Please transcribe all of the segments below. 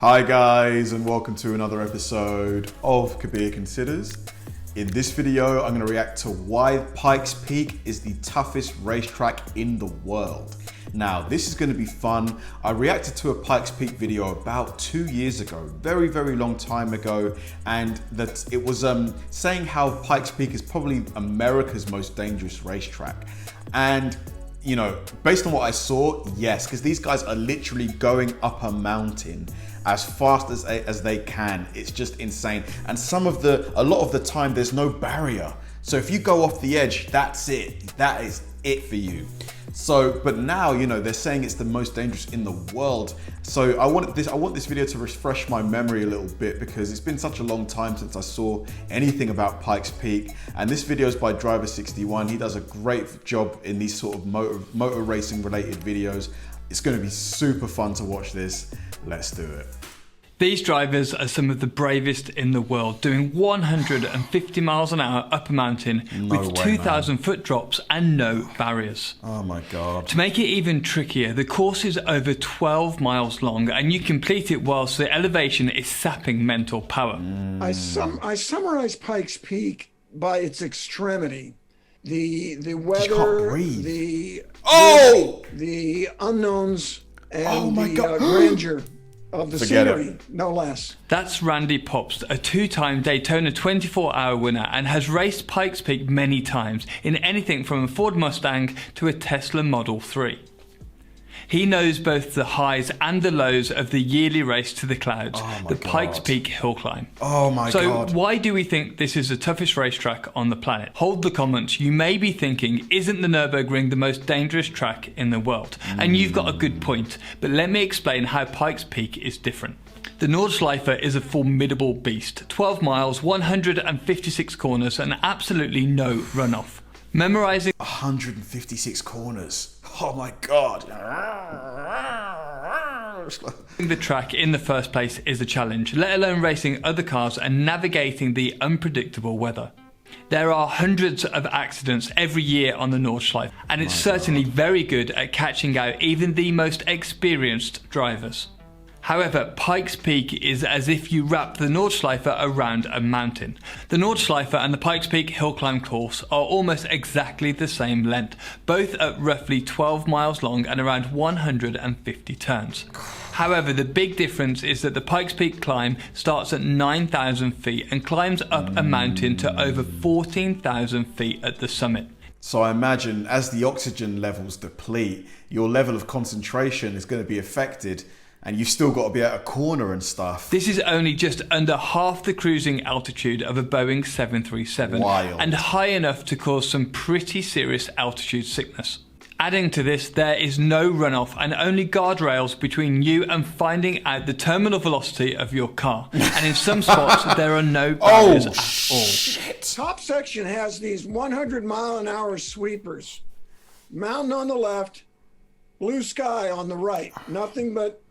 Hi guys, and welcome to another episode of Kabir Considers. In this video, I'm going to react to why Pikes Peak is the toughest racetrack in the world. Now, this is going to be fun. I reacted to a Pikes Peak video about 2 years ago, very long time ago, and that it was saying how Pikes Peak is probably America's most dangerous racetrack. And you know, based on what I saw, yes, because these guys are literally going up a mountain as fast as they can. It's just insane. And a lot of the time, there's no barrier. So if you go off the edge, that's it. That is it for you. So, but now, you know, they're saying it's the most dangerous in the world. So I want this video to refresh my memory a little bit because it's been such a long time since I saw anything about Pikes Peak. And this video is by Driver61. He does a great job in these sort of motor racing related videos. It's going to be super fun to watch this. Let's do it. These drivers are some of the bravest in the world, doing 150 miles an hour up a mountain with 2,000 foot drops and no barriers. Oh my God. To make it even trickier, the course is over 12 miles long and you complete it whilst the elevation is sapping mental power. I summarize Pikes Peak by its extremity. The weather, the unknowns, and the grandeur of the scenery, no less. That's Randy Popst, a two-time Daytona 24-hour winner and has raced Pikes Peak many times in anything from a Ford Mustang to a Tesla Model 3. He knows both the highs and the lows of the yearly race to the clouds, the Pikes Peak hill climb. Oh my God. So why do we think this is the toughest racetrack on the planet? Hold the comments. You may be thinking, isn't the Nürburgring the most dangerous track in the world? And you've got a good point, but let me explain how Pikes Peak is different. The Nordschleife is a formidable beast. 12 miles, 156 corners, and absolutely no runoff. Memorizing 156 corners. Oh my God. the track in the first place is a challenge, let alone racing other cars and navigating the unpredictable weather. There are hundreds of accidents every year on the Nordschleife, and it's certainly very good at catching out even the most experienced drivers. However, Pikes Peak is as if you wrap the Nordschleife around a mountain. The Nordschleife and the Pikes Peak hill climb course are almost exactly the same length, both at roughly 12 miles long and around 150 turns. However, the big difference is that the Pikes Peak climb starts at 9,000 feet and climbs up a mountain to over 14,000 feet at the summit. So I imagine as the oxygen levels deplete, your level of concentration is going to be affected. And you've still got to be at a corner and stuff. This is only just under half the cruising altitude of a Boeing 737. Wild. And high enough to cause some pretty serious altitude sickness. Adding to this, there is no runoff and only guardrails between you and finding out the terminal velocity of your car. And in some spots, there are no barriers at all. Shit. Top section has these 100-mile-an-hour sweepers. Mountain on the left, blue sky on the right. Nothing but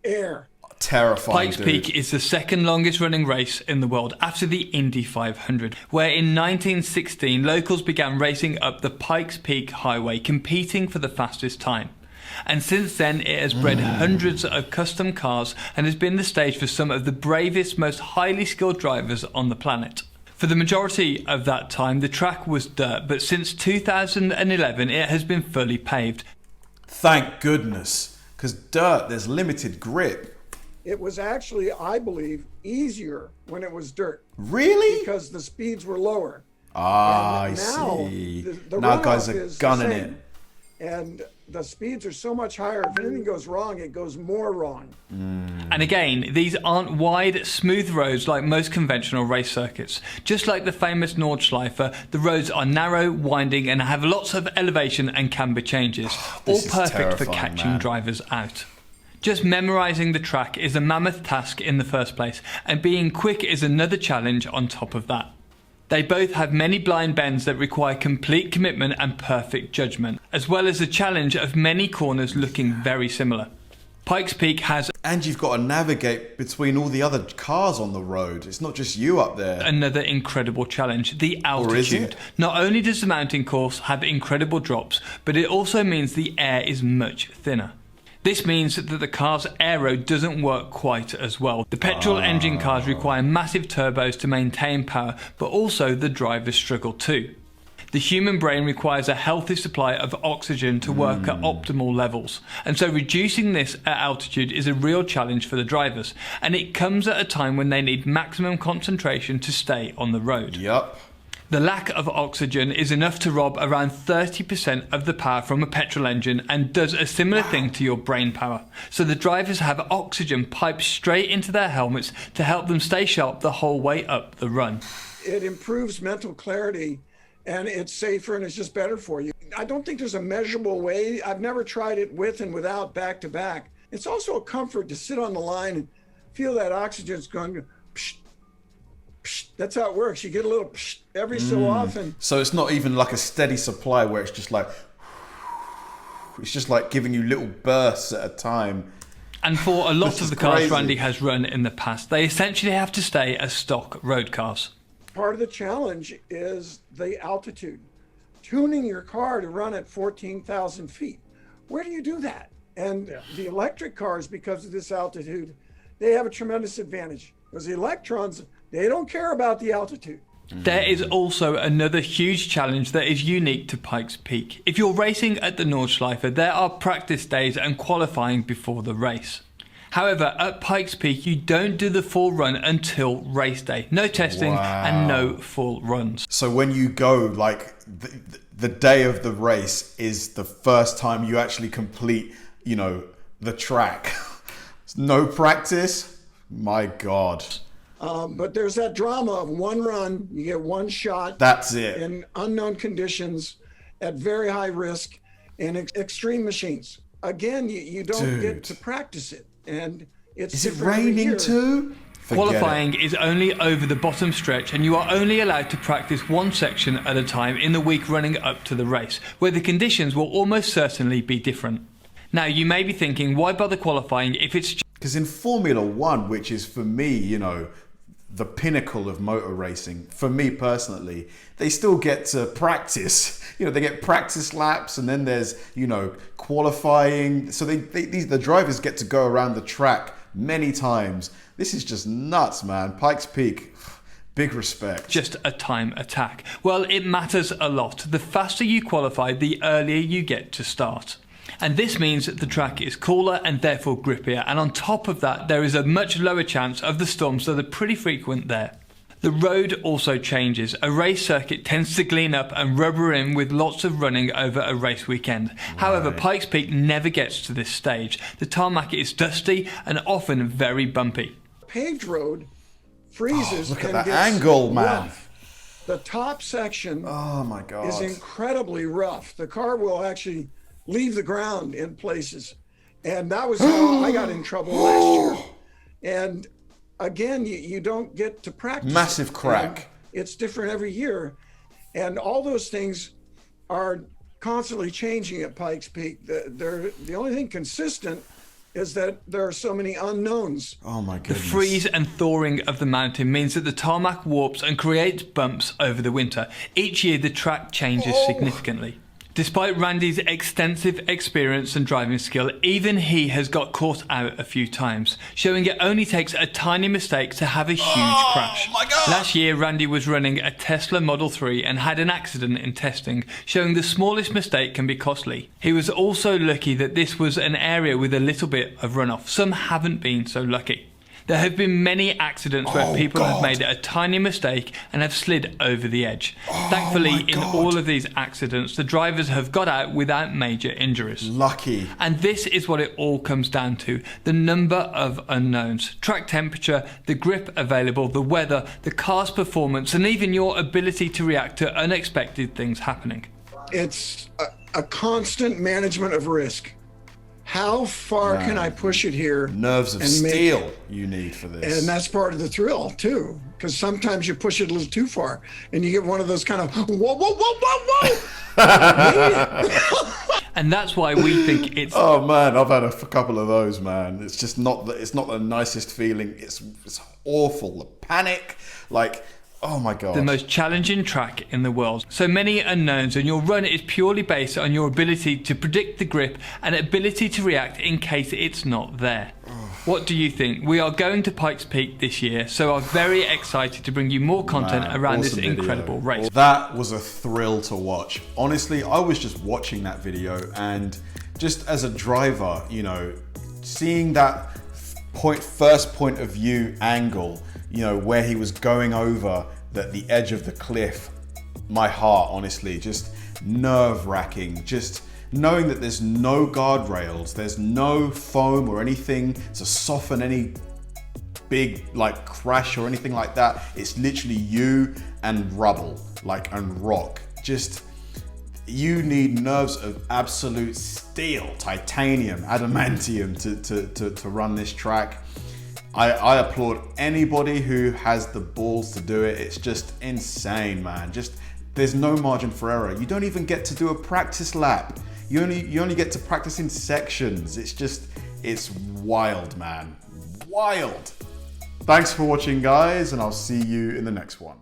air. Terrifying. Pikes Peak is the second longest running race in the world after the Indy 500, where in 1916 locals began racing up the Pikes Peak Highway, competing for the fastest time. And since then it has bred hundreds of custom cars and has been the stage for some of the bravest, most highly skilled drivers on the planet. For the majority of that time the track was dirt, but since 2011 it has been fully paved. Thank goodness. Because dirt, there's limited grip. It was actually, I believe, easier when it was dirt. Really? Because the speeds were lower. Ah, And I see. The Now guys runoff are is the gunning same. it. And the speeds are so much higher. If anything goes wrong, it goes more wrong. And again, these aren't wide, smooth roads like most conventional race circuits. Just like the famous Nordschleife, the roads are narrow, winding, and have lots of elevation and camber changes, all perfect for catching drivers out. Just memorising the track is a mammoth task in the first place, and being quick is another challenge on top of that. They both have many blind bends that require complete commitment and perfect judgment, as well as the challenge of many corners looking very similar. Pikes Peak has... And you've got to navigate between all the other cars on the road. It's not just you up there. Another incredible challenge, the altitude. Or is it? Not only does the mountain course have incredible drops, but it also means the air is much thinner. This means that the car's aero doesn't work quite as well. The petrol engine cars require massive turbos to maintain power, but also the drivers struggle too. The human brain requires a healthy supply of oxygen to work at optimal levels, and so reducing this at altitude is a real challenge for the drivers, and it comes at a time when they need maximum concentration to stay on the road. Yup. The lack of oxygen is enough to rob around 30% of the power from a petrol engine and does a similar thing to your brain power. So the drivers have oxygen piped straight into their helmets to help them stay sharp the whole way up the run. It improves mental clarity, and it's safer, and it's just better for you. I don't think there's a measurable way. I've never tried it with and without back to back. It's also a comfort to sit on the line and feel that oxygen's going psh, psh. That's how it works. You get a little psh every so often. So it's not even like a steady supply where it's just like giving you little bursts at a time. And for a lot This of is the cars crazy. Randy has run in the past, they essentially have to stay as stock road cars. Part of the challenge is the altitude. Tuning your car to run at 14,000 feet. Where do you do that? And the electric cars, because of this altitude, they have a tremendous advantage. Because the electrons, they don't care about the altitude. There is also another huge challenge that is unique to Pikes Peak. If you're racing at the Nordschleife, there are practice days and qualifying before the race. However, at Pikes Peak, you don't do the full run until race day. No testing and no full runs. So when you go, like, the day of the race is the first time you actually complete, you know, the track. No practice? My God. But there's that drama of one run, you get one shot. That's it. In unknown conditions, at very high risk, in extreme machines. Again, you don't get to practice it. And it's Is it different every raining year. too? Forget Qualifying it. is only over the bottom stretch, and you are only allowed to practice one section at a time in the week running up to the race, where the conditions will almost certainly be different. Now, you may be thinking, why bother qualifying if it's Because in Formula One, which is for me, you know, the pinnacle of motor racing, for me personally, they still get to practice. You know, they get practice laps, and then there's, you know, qualifying. So the drivers get to go around the track many times. This is just nuts, man. Pikes Peak, big respect. just a time attack? Well, it matters a lot. The faster you qualify, the earlier you get to start. And this means that the track is cooler and therefore grippier, and on top of that there is a much lower chance of the storms that are pretty frequent there. The road also changes. A race circuit tends to clean up and rubber in with lots of running over a race weekend. However, Pikes Peak never gets to this stage. The tarmac is dusty and often very bumpy. Paved road freezes. Look at and that gets angle, man. rough. The top section Oh my God. is incredibly rough. The car will actually leave the ground in places. And that was how I got in trouble last year. And again, you don't get to practice. Massive it. crack. And it's different every year. And all those things are constantly changing at Pikes Peak. The only thing consistent is that there are so many unknowns. Oh my The goodness. freeze and thawing of the mountain means that the tarmac warps and creates bumps over the winter. Each year the track changes significantly. Despite Randy's extensive experience and driving skill, even he has got caught out a few times, showing it only takes a tiny mistake to have a huge crash. my God. Last year, Randy was running a Tesla Model 3 and had an accident in testing, showing the smallest mistake can be costly. He was also lucky that this was an area with a little bit of runoff. Some haven't been so lucky. There have been many accidents where people have made a tiny mistake and have slid over the edge. Thankfully, in all of these accidents, the drivers have got out without major injuries. Lucky. And this is what it all comes down to: the number of unknowns, track temperature, the grip available, the weather, the car's performance, and even your ability to react to unexpected things happening. It's a constant management of risk. How far can I push it here? Nerves of and make steel it? you need for this. And that's part of the thrill too, because sometimes you push it a little too far and you get one of those kind of whoa, whoa, whoa, whoa, whoa. And that's why we think it's Oh man, I've had a couple of those, man. It's not the nicest feeling. It's awful. The panic, like Oh my God. The most challenging track in the world. So many unknowns, and your run is purely based on your ability to predict the grip and ability to react in case it's not there. What do you think? We are going to Pikes Peak this year, so I'm very excited to bring you more content around this incredible race. That was a thrill to watch. Honestly, I was just watching that video, and just as a driver, you know, seeing that first point of view angle, you know, where he was going over the edge of the cliff, my heart, honestly, just nerve-wracking. Just knowing that there's no guardrails, there's no foam or anything to soften any big like crash or anything like that. It's literally you and rubble, like, and rock. Just, you need nerves of absolute steel, titanium, adamantium to run this track. I applaud anybody who has the balls to do it. It's just insane, man. Just, there's no margin for error. You don't even get to do a practice lap. You only get to practice in sections. It's just, it's wild, man. Wild. Thanks for watching, guys, and I'll see you in the next one.